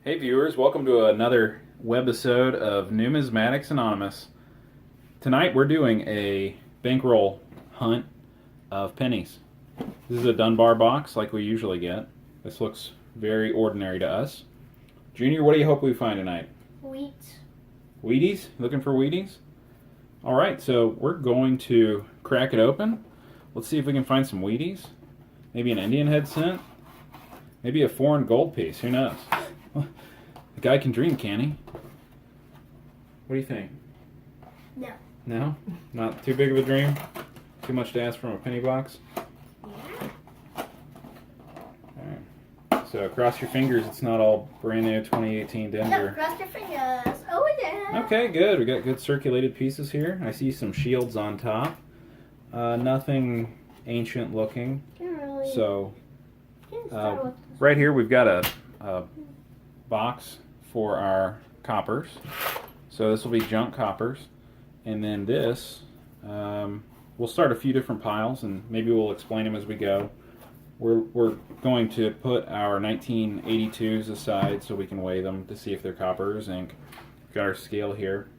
Hey viewers, welcome to another webisode of Numismatics Anonymous. Tonight we're doing a bankroll hunt of pennies. This is a Dunbar box like we usually get. This looks very ordinary to us. Junior, what do you hope we find tonight? Wheat. Wheaties? Looking for Wheaties? Alright, so we're going to crack it open. Let's see if we can find some Wheaties. Maybe an Indian head cent. Maybe a foreign gold piece, who knows? The guy can dream, can he? What do you think? No. No? Not too big of a dream? Too much to ask from a penny box? Yeah. Alright. So cross your fingers it's not all brand new 2018 No, Denver. cross your fingers. Oh yeah. Okay, good. We got good circulated pieces here. I see some shields on top. Nothing ancient looking. Really. So Start with this. right here we've got a box for our coppers. So this will be junk coppers. And then this, we'll start a few different piles and maybe we'll explain them as we go. We're going to put our 1982s aside so we can weigh them to see if they're copper or zinc. We've got our scale here.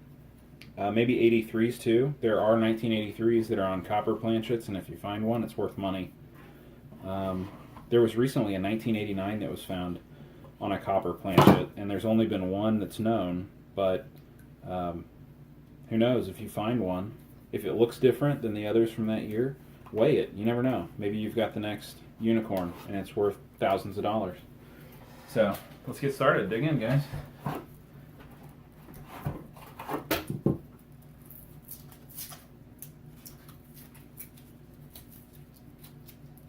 Maybe 83s too. There are 1983s that are on copper planchets, and if you find one, it's worth money. There was recently a 1989 that was found on a copper planchet, and there's only been one that's known, but who knows if you find one. If it looks different than the others from that year, weigh it. You never know. Maybe you've got the next unicorn, and it's worth thousands of dollars. So let's get started. Dig in, guys.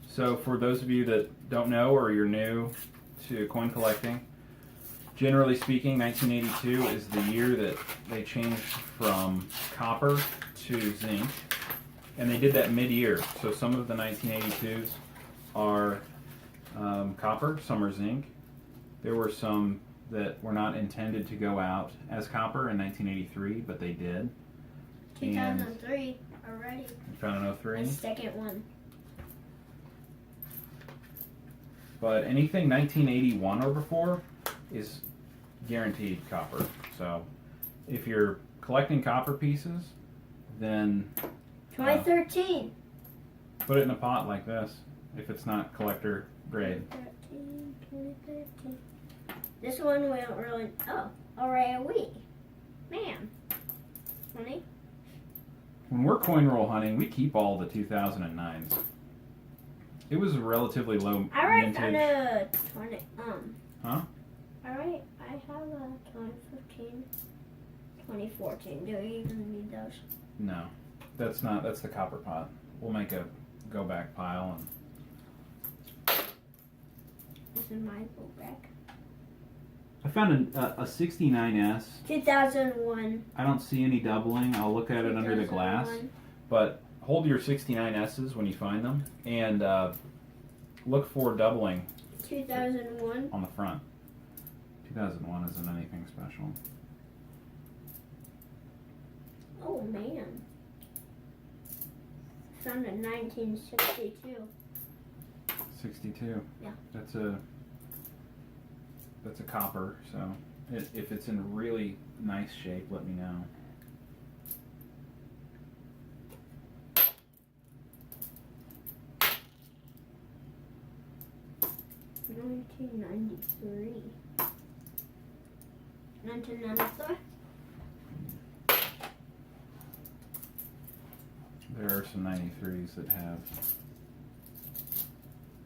So for those of you that don't know or you're new to coin collecting, generally speaking, 1982 is the year that they changed from copper to zinc, and they did that mid-year. So some of the 1982s are copper, some are zinc. There were some that were not intended to go out as copper in 1983, but they did. 2003 already. We found an 03. The second one. But anything 1981 or before is guaranteed copper. So if you're collecting copper pieces, then 2013. put it in a pot like this if it's not collector grade. 2013. This one we don't really. Oh, alright, wheat. Man. 20. When we're coin roll hunting, we keep all the 2009s. It was a relatively low Alright, found vintage. a 20. Huh? Alright, I have a 2015, 2014. Do we even need those? No, that's the copper pot. We'll make a go back pile and. This is my go back. I found a 69S. 2001. I don't see any doubling. I'll look at it under the glass. 2001. But hold your 69S's when you find them and look for doubling 2001. on the front. 2001 isn't anything special. Oh man. Found a 1962. 62. Yeah. That's a copper, so if it's in really nice shape, let me know. $1993. 1993. There are some 93s that have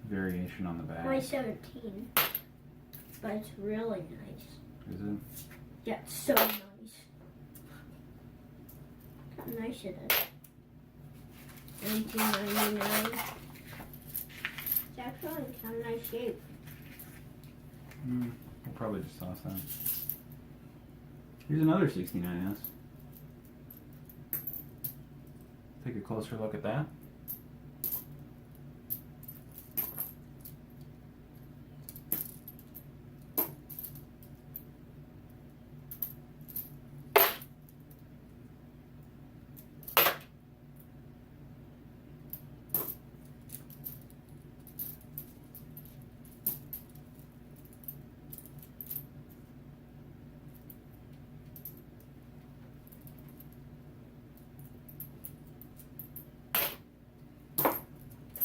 variation on the back. 2017. But it's really nice. Is it? Yeah, it's so nice. How nice it is. 1999. It's actually in kind of nice shape. We'll probably just toss that. Here's another 69S. Take a closer look at that.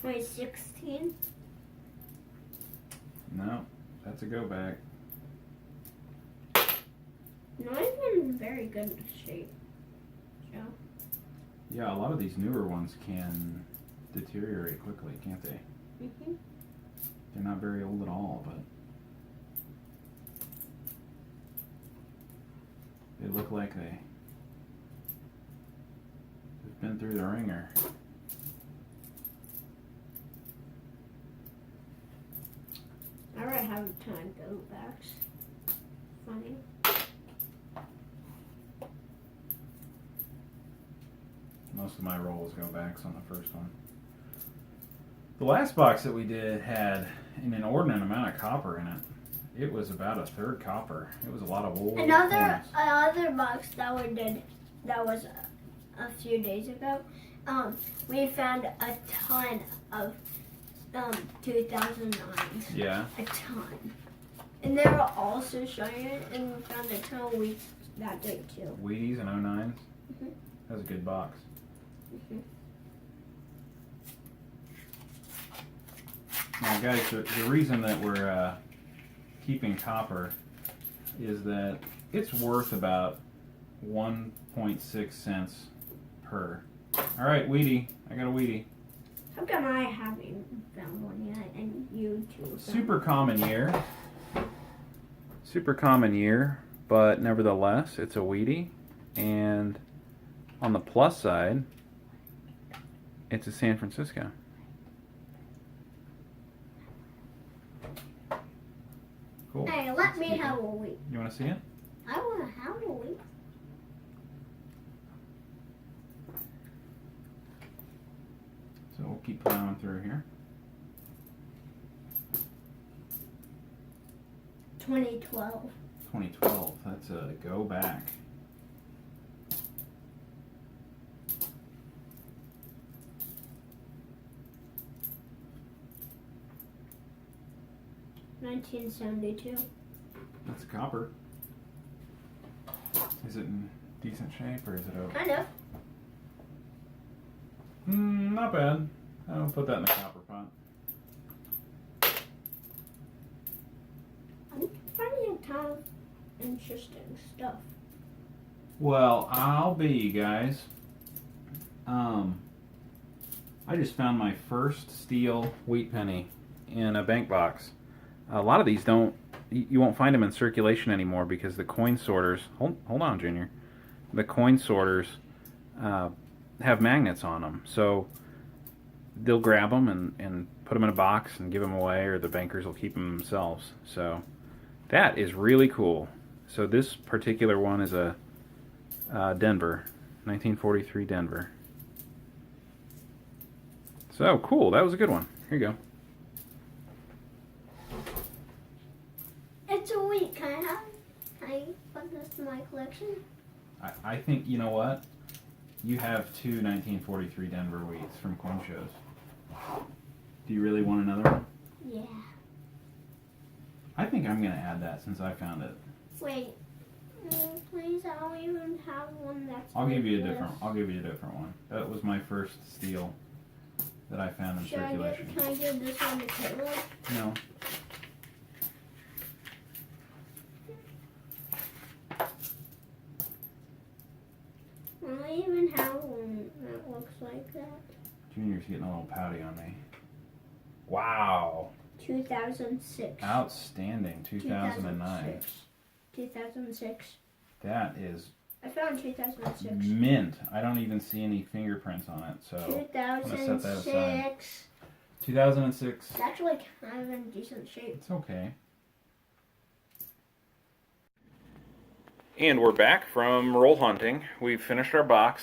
2016. No, that's a go back. Not even very good shape. So. Yeah, a lot of these newer ones can deteriorate quickly, can't they? Mhm. They're not very old at all, but they look like they've been through the ringer. I already have a ton of go backs. Funny. Most of my rolls go backs on the first one. The last box that we did had an inordinate amount of copper in it. It was about a third copper. It was a lot of old Another coins. box that we did that was a few days ago. We found a ton of 2009s. Yeah. A ton. And they were also shiny, and we found a ton of wheats that day too. Wheaties and 09s. Mhm. That was a good box. Mhm. Now, guys, the reason that we're keeping copper is that it's worth about 1.6 cents per. All right, Wheatie. I got a Wheatie. How come I haven't found one yet, and you two? Super common year. Super common year, but nevertheless, it's a Wheatie. And on the plus side, it's a San Francisco. Cool. Hey, let me have a wheat. You want to see it? I want to have a wheat. So we'll keep plowing through here. 2012. 2012. That's a go back. $1972. That's copper. Is it in decent shape or is it okay? Kind of. Not bad. I'll put that in the copper pot. I'm finding a ton of interesting stuff. Well, I'll be, you guys. I just found my first steel wheat penny in a bank box. A lot of these you won't find them in circulation anymore because the coin sorters, hold on, Junior. The coin sorters have magnets on them. So they'll grab them and put them in a box and give them away, or the bankers will keep them themselves. So that is really cool. So this particular one is a Denver, 1943 Denver. So cool, that was a good one. Here you go. It's a wheat. Can I put this in my collection? I think, you know what? You have two 1943 Denver wheats from coin shows. Do you really want another one? Yeah. I think I'm going to add that since I found it. Wait. Please, I don't even have one that's. I'll give you a like different. this. I'll give you a different one. That was my first steel that I found in circulation. Can I give this one to Caleb? No. I even have one that looks like that. Junior's getting a little pouty on me. Wow. 2006. Outstanding. 2009. 2006. That is I found 2006. mint. I don't even see any fingerprints on it, so I'm gonna set that aside. 2006. 2006. It's actually kind of in decent shape. It's okay. And we're back from roll hunting. We've finished our box.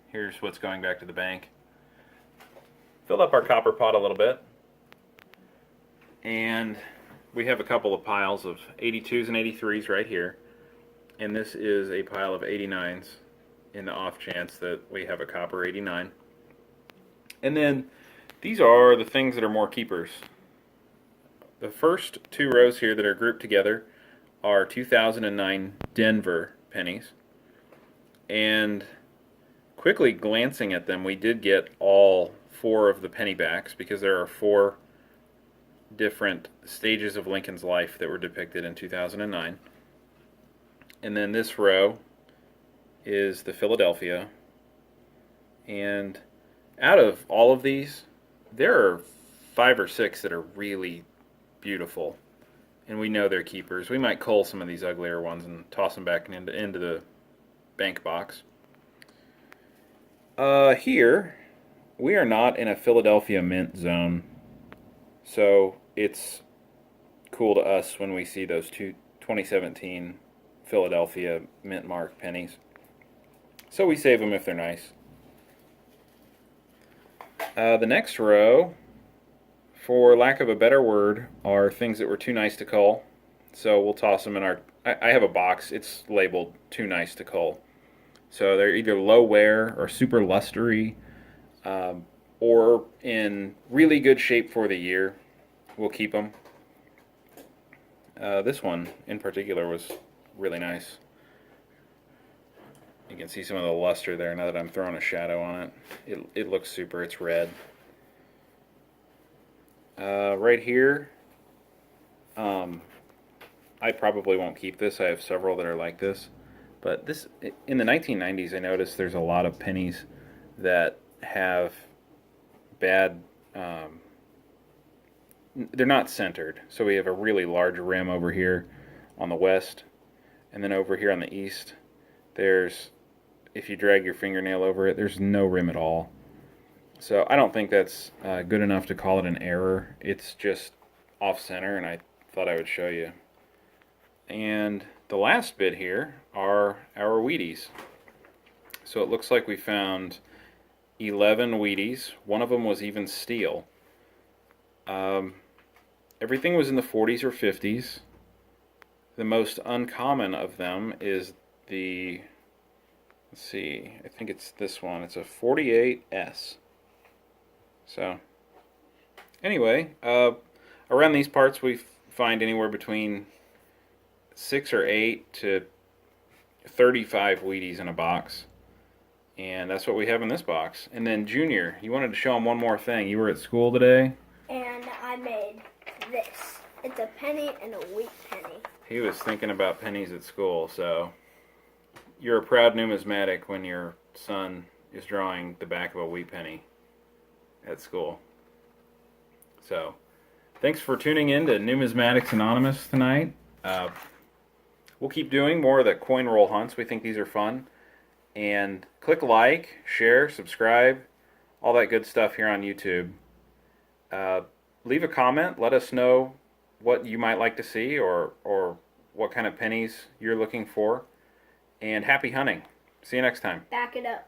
Here's what's going back to the bank. Filled up our copper pot a little bit. And we have a couple of piles of 82s and 83s right here. And this is a pile of 89s in the off chance that we have a copper 89. And then these are the things that are more keepers. The first two rows here that are grouped together are 2009 Denver pennies. And quickly glancing at them, we did get all 4 of the pennybacks because there are 4 different stages of Lincoln's life that were depicted in 2009. And then this row is the Philadelphia. And out of all of these, there are 5 or 6 that are really beautiful. And we know they're keepers. We might cull some of these uglier ones and toss them back into the bank box. Here, we are not in a Philadelphia mint zone. So it's cool to us when we see those 2017 Philadelphia mint mark pennies. So we save them if they're nice. The next row, for lack of a better word, are things that were too nice to cull. So we'll toss them in our... I have a box. It's labeled too nice to cull. So they're either low wear or super lustery, or in really good shape for the year. We'll keep them. This one in particular was really nice. You can see some of the luster there now that I'm throwing a shadow on it. It looks super. It's red. Right here, I probably won't keep this. I have several that are like this. But this, in the 1990s, I noticed there's a lot of pennies that have bad, they're not centered. So we have a really large rim over here on the west, and then over here on the east, there's, if you drag your fingernail over it, there's no rim at all. So I don't think that's good enough to call it an error. It's just off center, and I thought I would show you. And the last bit here are our Wheaties. So it looks like we found 11 Wheaties. One of them was even steel. Everything was in the 40s or 50s. The most uncommon of them is the, let's see, I think it's this one. It's a 48S. So, anyway, around these parts we find anywhere between 6 or 8 to 35 Wheaties in a box. And that's what we have in this box. And then Junior, you wanted to show him one more thing. You were at school today? And I made this. It's a penny and a wheat penny. He was thinking about pennies at school, so you're a proud numismatic when your son is drawing the back of a wheat penny at school. So, thanks for tuning in to Numismatics Anonymous tonight. We'll keep doing more of the coin roll hunts. We think these are fun. And click like, share, subscribe, all that good stuff here on YouTube. Leave a comment. Let us know what you might like to see or what kind of pennies you're looking for. And happy hunting. See you next time. Back it up.